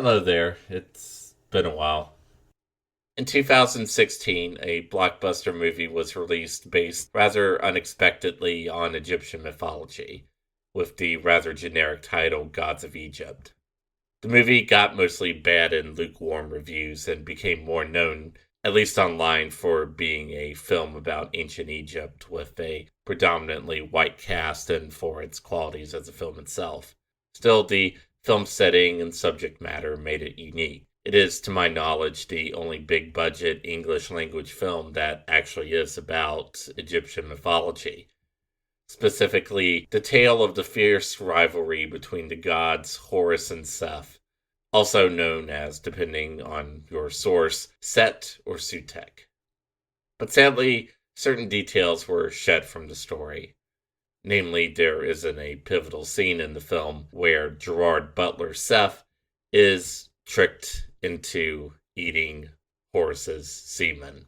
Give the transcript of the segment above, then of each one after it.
Hello there. It's been a while. In 2016, a blockbuster movie was released based rather unexpectedly on Egyptian mythology, with the rather generic title Gods of Egypt. The movie got mostly bad and lukewarm reviews and became more known, at least online, for being a film about ancient Egypt with a predominantly white cast and for its qualities as a film itself. Still, the film setting and subject matter made it unique. It is, to my knowledge, the only big budget English language film that actually is about Egyptian mythology. Specifically, the tale of the fierce rivalry between the gods Horus and Seth, also known as, depending on your source, Set or Sutek. But sadly, certain details were shed from the story. Namely, there isn't a pivotal scene in the film where Gerard Butler Seth is tricked into eating Horus's semen.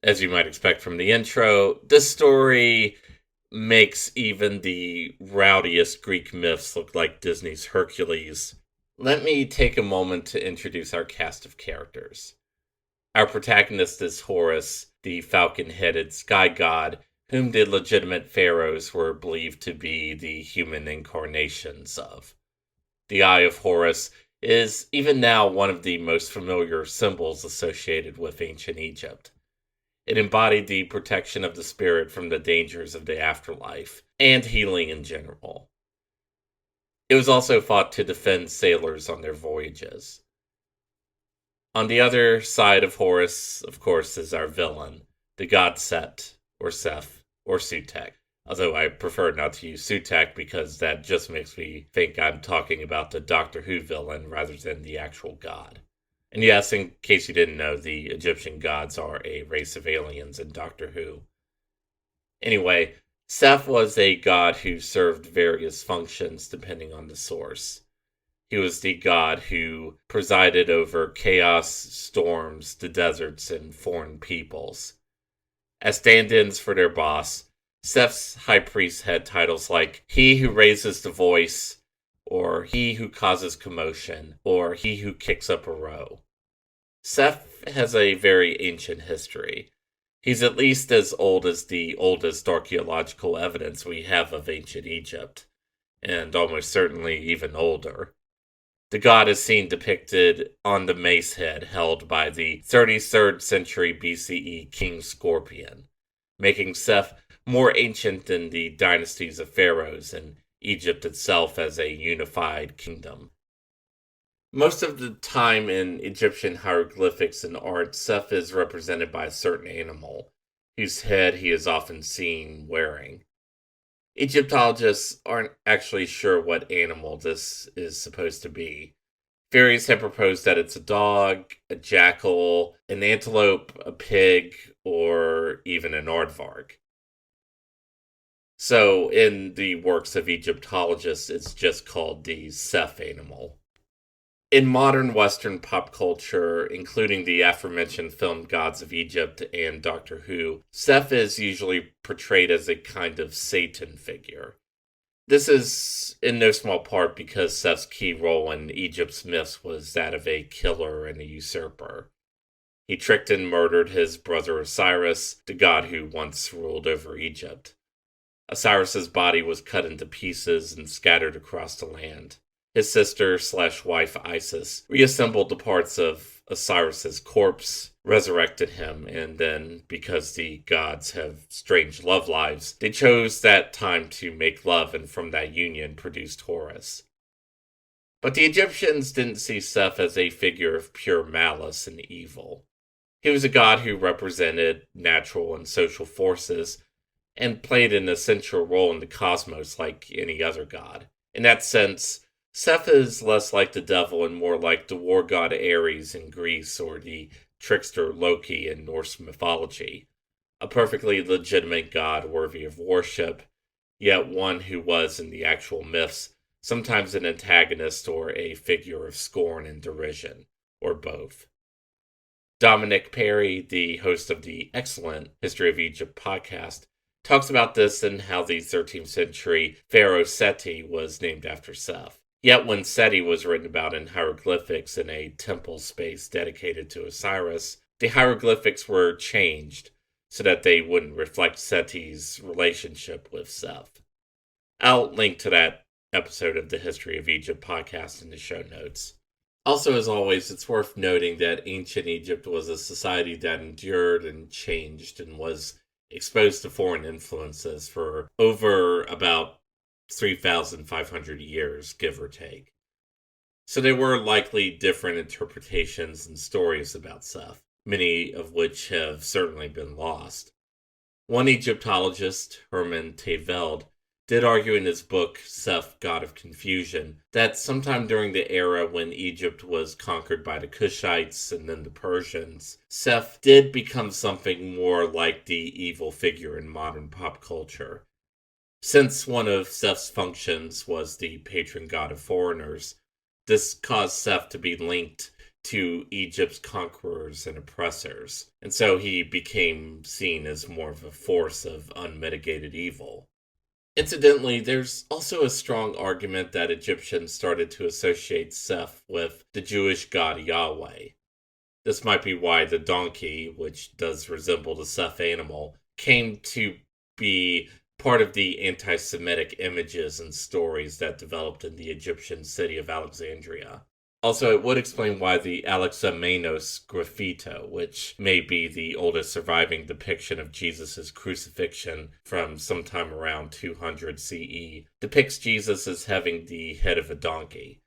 As you might expect from the intro, this story makes even the rowdiest Greek myths look like Disney's Hercules. Let me take a moment to introduce our cast of characters. Our protagonist is Horus, the falcon-headed sky god, whom the legitimate pharaohs were believed to be the human incarnations of. The Eye of Horus is even now one of the most familiar symbols associated with ancient Egypt. It embodied the protection of the spirit from the dangers of the afterlife, and healing in general. It was also thought to defend sailors on their voyages. On the other side of Horus, of course, is our villain, the god Set, or Seth, or Sutek. Although I prefer not to use Sutek because that just makes me think I'm talking about the Doctor Who villain rather than the actual god. And yes, in case you didn't know, the Egyptian gods are a race of aliens in Doctor Who. Anyway, Seth was a god who served various functions depending on the source. He was the god who presided over chaos, storms, the deserts, and foreign peoples. As stand-ins for their boss, Seth's high priest had titles like He Who Raises the Voice, or He Who Causes Commotion, or He Who Kicks Up a Row. Seth has a very ancient history. He's at least as old as the oldest archaeological evidence we have of ancient Egypt, and almost certainly even older. The god is seen depicted on the mace head held by the 33rd century BCE King Scorpion, making Seth more ancient than the dynasties of pharaohs and Egypt itself as a unified kingdom. Most of the time in Egyptian hieroglyphics and art, Seth is represented by a certain animal, whose head he is often seen wearing. Egyptologists aren't actually sure what animal this is supposed to be. Theories have proposed that it's a dog, a jackal, an antelope, a pig, or even an aardvark. So, in the works of Egyptologists, it's just called the Seth animal. In modern Western pop culture, including the aforementioned film Gods of Egypt and Doctor Who, Seth is usually portrayed as a kind of Satan figure. This is in no small part because Seth's key role in Egypt's myths was that of a killer and a usurper. He tricked and murdered his brother Osiris, the god who once ruled over Egypt. Osiris's body was cut into pieces and scattered across the land. His sister/wife Isis reassembled the parts of Osiris's corpse, resurrected him, and then, because the gods have strange love lives, they chose that time to make love and from that union produced Horus. But the Egyptians didn't see Seth as a figure of pure malice and evil. He was a god who represented natural and social forces and played an essential role in the cosmos like any other god. In that sense, Seth is less like the devil and more like the war god Ares in Greece or the trickster Loki in Norse mythology. A perfectly legitimate god worthy of worship, yet one who was, in the actual myths, sometimes an antagonist or a figure of scorn and derision, or both. Dominic Perry, the host of the excellent History of Egypt podcast, talks about this and how the 13th century pharaoh Seti was named after Seth. Yet when Seti was written about in hieroglyphics in a temple space dedicated to Osiris, the hieroglyphics were changed so that they wouldn't reflect Seti's relationship with Seth. I'll link to that episode of the History of Egypt podcast in the show notes. Also, as always, it's worth noting that ancient Egypt was a society that endured and changed and was exposed to foreign influences for over about 3,500 years, give or take. So there were likely different interpretations and stories about Seth, many of which have certainly been lost. One Egyptologist, Herman Teveld, did argue in his book, Seth, God of Confusion, that sometime during the era when Egypt was conquered by the Cushites and then the Persians, Seth did become something more like the evil figure in modern pop culture. Since one of Seth's functions was the patron god of foreigners, this caused Seth to be linked to Egypt's conquerors and oppressors, and so he became seen as more of a force of unmitigated evil. Incidentally, there's also a strong argument that Egyptians started to associate Seth with the Jewish god Yahweh. This might be why the donkey, which does resemble the Seth animal, came to be part of the anti-Semitic images and stories that developed in the Egyptian city of Alexandria. Also, it would explain why the Alexamenos graffito, which may be the oldest surviving depiction of Jesus' crucifixion from sometime around 200 CE, depicts Jesus as having the head of a donkey.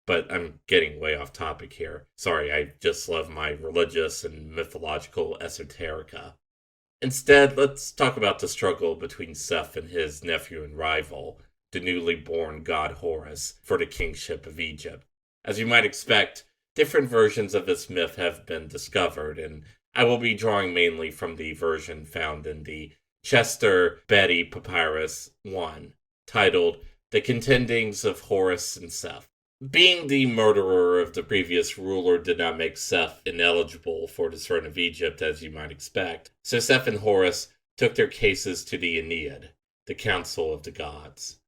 But I'm getting way off topic here. Sorry, I just love my religious and mythological esoterica. Instead, let's talk about the struggle between Seth and his nephew and rival, the newly born god Horus, for the kingship of Egypt. As you might expect, different versions of this myth have been discovered, and I will be drawing mainly from the version found in the Chester Beatty Papyrus 1, titled The Contendings of Horus and Seth. Being the murderer of the previous ruler did not make Seth ineligible for the throne of Egypt, as you might expect, so Seth and Horus took their cases to the Ennead, the Council of the Gods.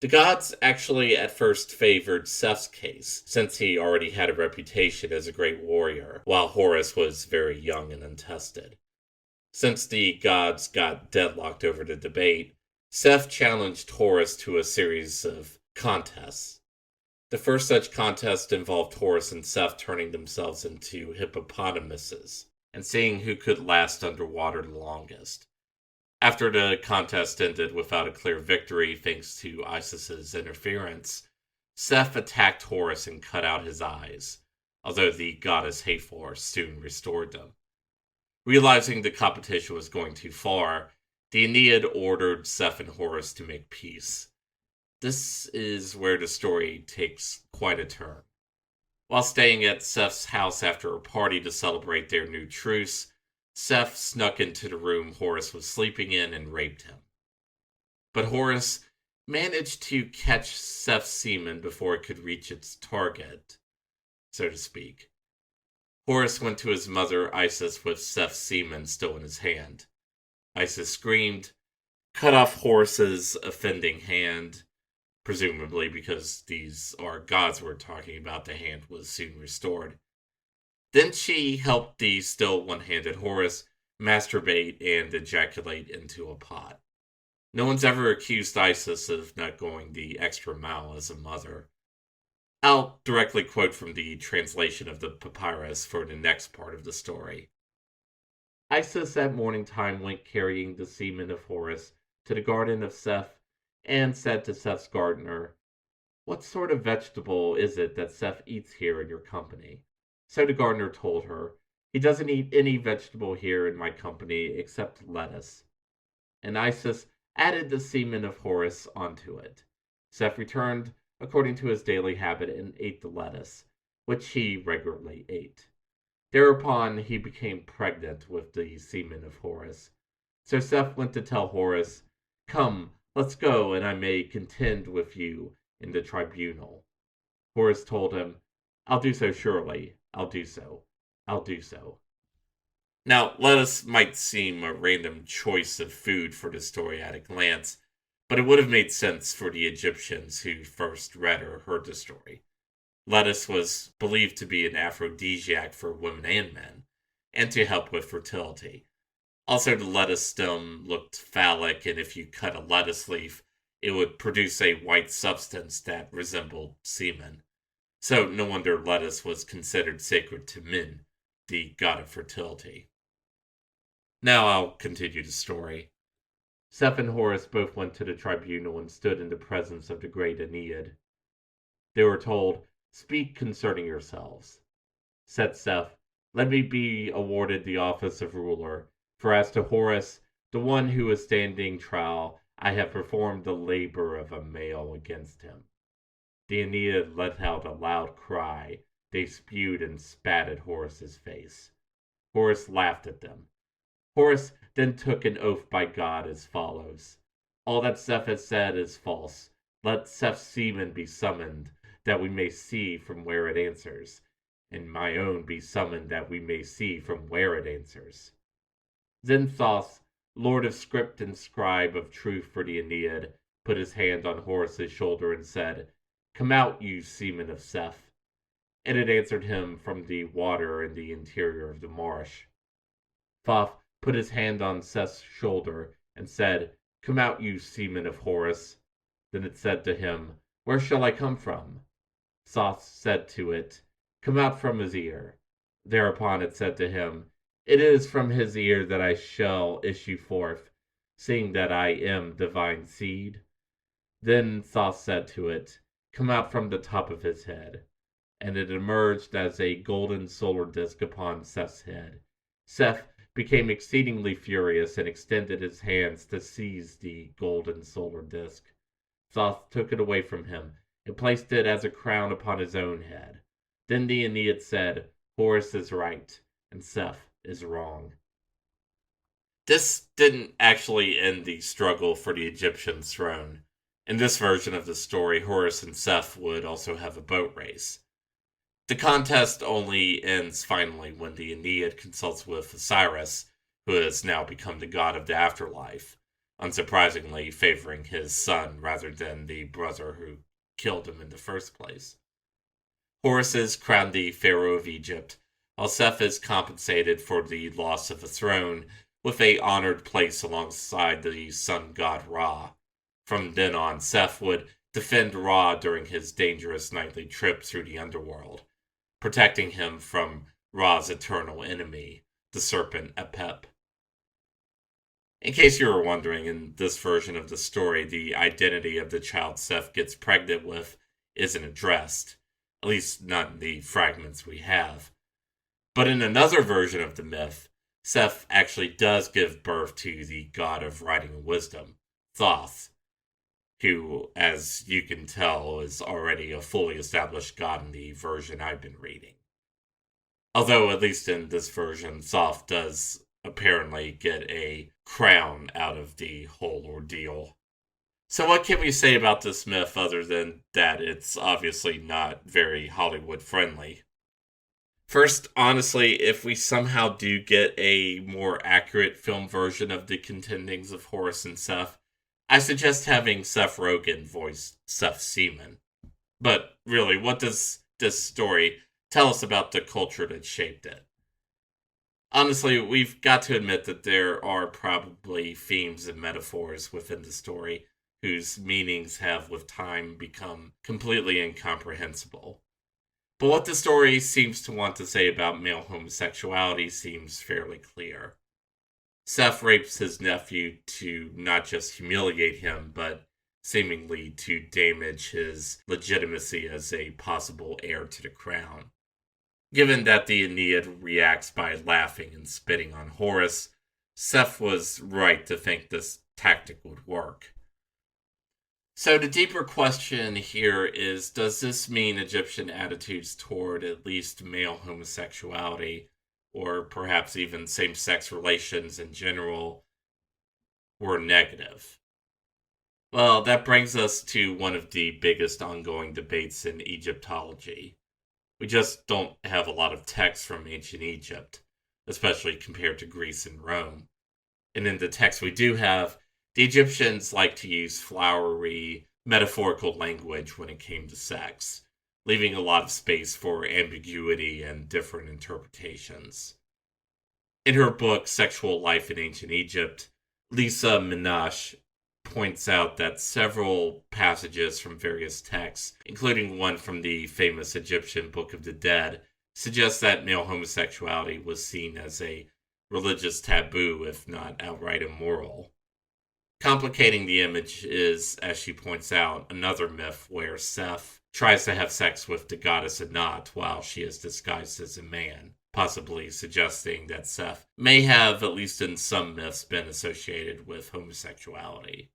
The gods actually at first favored Seth's case, since he already had a reputation as a great warrior, while Horus was very young and untested. Since the gods got deadlocked over the debate, Seth challenged Horus to a series of contests. The first such contest involved Horus and Seth turning themselves into hippopotamuses, and seeing who could last underwater the longest. After the contest ended without a clear victory thanks to Isis's interference, Seth attacked Horus and cut out his eyes, although the goddess Hathor soon restored them. Realizing the competition was going too far, the Ennead ordered Seth and Horus to make peace. This is where the story takes quite a turn. While staying at Seth's house after a party to celebrate their new truce, Seth snuck into the room Horus was sleeping in and raped him. But Horus managed to catch Seth's semen before it could reach its target, so to speak. Horus went to his mother Isis with Seth's semen still in his hand. Isis screamed, cut off Horus's offending hand, presumably because these are gods we're talking about, the hand was soon restored. Then she helped the still one-handed Horus masturbate and ejaculate into a pot. No one's ever accused Isis of not going the extra mile as a mother. I'll directly quote from the translation of the papyrus for the next part of the story. Isis at morning time went carrying the semen of Horus to the garden of Seth and said to Seth's gardener, "What sort of vegetable is it that Seth eats here in your company?" So the gardener told her, "He doesn't eat any vegetable here in my company except lettuce." And Isis added the semen of Horus onto it. Seth returned according to his daily habit and ate the lettuce, which he regularly ate. Thereupon he became pregnant with the semen of Horus. So Seth went to tell Horus, "Come, let's go, and I may contend with you in the tribunal." Horus told him, "I'll do so surely. I'll do so. I'll do so." Now, lettuce might seem a random choice of food for the story at a glance, but it would have made sense for the Egyptians who first read or heard the story. Lettuce was believed to be an aphrodisiac for women and men, and to help with fertility. Also, the lettuce stem looked phallic, and if you cut a lettuce leaf, it would produce a white substance that resembled semen. So, no wonder lettuce was considered sacred to Min, the god of fertility. Now I'll continue the story. Seth and Horus both went to the tribunal and stood in the presence of the great Aeneid. They were told, "Speak concerning yourselves." Said Seth, "Let me be awarded the office of ruler, for as to Horus, the one who is standing trial, I have performed the labor of a male against him." The Aeneid let out a loud cry. They spewed and spat at Horus's face. Horus laughed at them. Horus then took an oath by God as follows: "All that Seth has said is false. Let Seth's semen be summoned, that we may see from where it answers, and my own be summoned that we may see from where it answers." Then Thoth, lord of script and scribe of truth for the Aeneid, put his hand on Horus's shoulder and said, "Come out, you semen of Seth." And it answered him from the water in the interior of the marsh. Thoth put his hand on Seth's shoulder and said, "Come out, you semen of Horus." Then it said to him, "Where shall I come from?" Thoth said to it, "Come out from his ear." Thereupon it said to him, "It is from his ear that I shall issue forth, seeing that I am divine seed." Then Thoth said to it, "Come out from the top of his head." And it emerged as a golden solar disk upon Seth's head. Seth became exceedingly furious and extended his hands to seize the golden solar disk. Thoth took it away from him and placed it as a crown upon his own head. Then the Aeneid said, "Horus is right, and Seth is wrong." This didn't actually end the struggle for the Egyptian throne. In this version of the story, Horus and Seth would also have a boat race. The contest only ends finally when the Aeneid consults with Osiris, who has now become the god of the afterlife, unsurprisingly favoring his son rather than the brother who killed him in the first place. Horus is crowned the pharaoh of Egypt, while Seth is compensated for the loss of the throne with a honored place alongside the sun god Ra. From then on, Seth would defend Ra during his dangerous nightly trip through the underworld, protecting him from Ra's eternal enemy, the serpent Apep. In case you were wondering, in this version of the story, the identity of the child Seth gets pregnant with isn't addressed, at least not in the fragments we have. But in another version of the myth, Seth actually does give birth to the god of writing and wisdom, Thoth, who, as you can tell, is already a fully established god in the version I've been reading. Although, at least in this version, Thoth does apparently get a crown out of the whole ordeal. So what can we say about this myth other than that it's obviously not very Hollywood friendly? First, honestly, if we somehow do get a more accurate film version of the contendings of Horus and Seth, I suggest having Seth Rogen voice Seth Seaman. But really, what does this story tell us about the culture that shaped it? Honestly, we've got to admit that there are probably themes and metaphors within the story whose meanings have with time become completely incomprehensible. But what the story seems to want to say about male homosexuality seems fairly clear. Seth rapes his nephew to not just humiliate him, but seemingly to damage his legitimacy as a possible heir to the crown. Given that the Aeneid reacts by laughing and spitting on Horus, Seth was right to think this tactic would work. So the deeper question here is, does this mean Egyptian attitudes toward at least male homosexuality, or perhaps even same-sex relations in general, were negative? Well, that brings us to one of the biggest ongoing debates in Egyptology. We just don't have a lot of texts from ancient Egypt, especially compared to Greece and Rome. And in the texts we do have, The Egyptians liked to use flowery, metaphorical language when it came to sex, leaving a lot of space for ambiguity and different interpretations. In her book, Sexual Life in Ancient Egypt, Lisa Manniche points out that several passages from various texts, including one from the famous Egyptian Book of the Dead, suggest that male homosexuality was seen as a religious taboo, if not outright immoral. Complicating the image is, as she points out, another myth where Seth tries to have sex with the goddess Anat while she is disguised as a man, possibly suggesting that Seth may have, at least in some myths, been associated with homosexuality.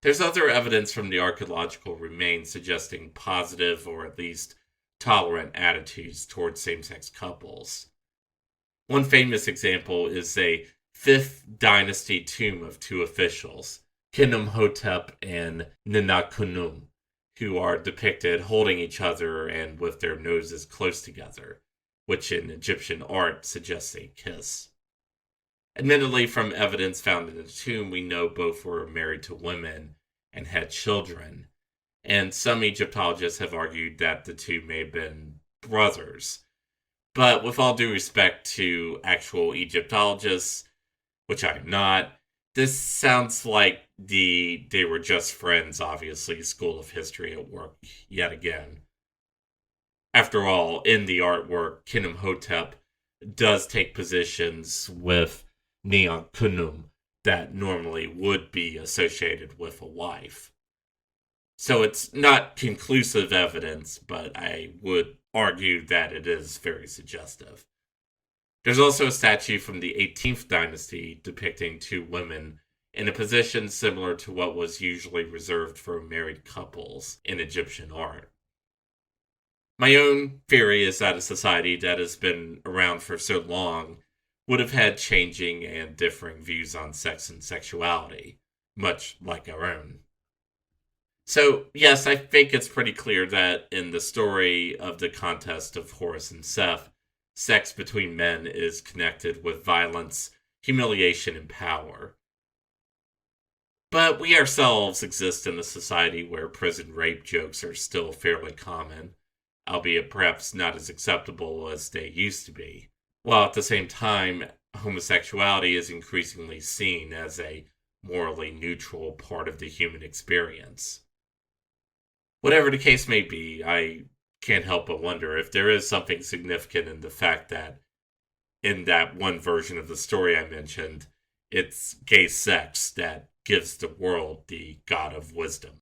There's other evidence from the archaeological remains suggesting positive or at least tolerant attitudes towards same-sex couples. One famous example is a 5th dynasty tomb of two officials, Khnumhotep and Ninakhunum, who are depicted holding each other and with their noses close together, which in Egyptian art suggests a kiss. Admittedly, from evidence found in the tomb, we know both were married to women and had children, and some Egyptologists have argued that the two may have been brothers. But with all due respect to actual Egyptologists, which I'm not, this sounds like they were just friends, obviously, school of history at work yet again. After all, in the artwork, Khnumhotep does take positions with Neonkunum that normally would be associated with a wife. So it's not conclusive evidence, but I would argue that it is very suggestive. There's also a statue from the 18th dynasty depicting two women in a position similar to what was usually reserved for married couples in Egyptian art. My own theory is that a society that has been around for so long would have had changing and differing views on sex and sexuality, much like our own. So, yes, I think it's pretty clear that in the story of the contest of Horus and Seth, sex between men is connected with violence, humiliation, and power. But we ourselves exist in a society where prison rape jokes are still fairly common, albeit perhaps not as acceptable as they used to be, while at the same time, homosexuality is increasingly seen as a morally neutral part of the human experience. Whatever the case may be, I can't help but wonder if there is something significant in the fact that in that one version of the story I mentioned, it's gay sex that gives the world the god of wisdom.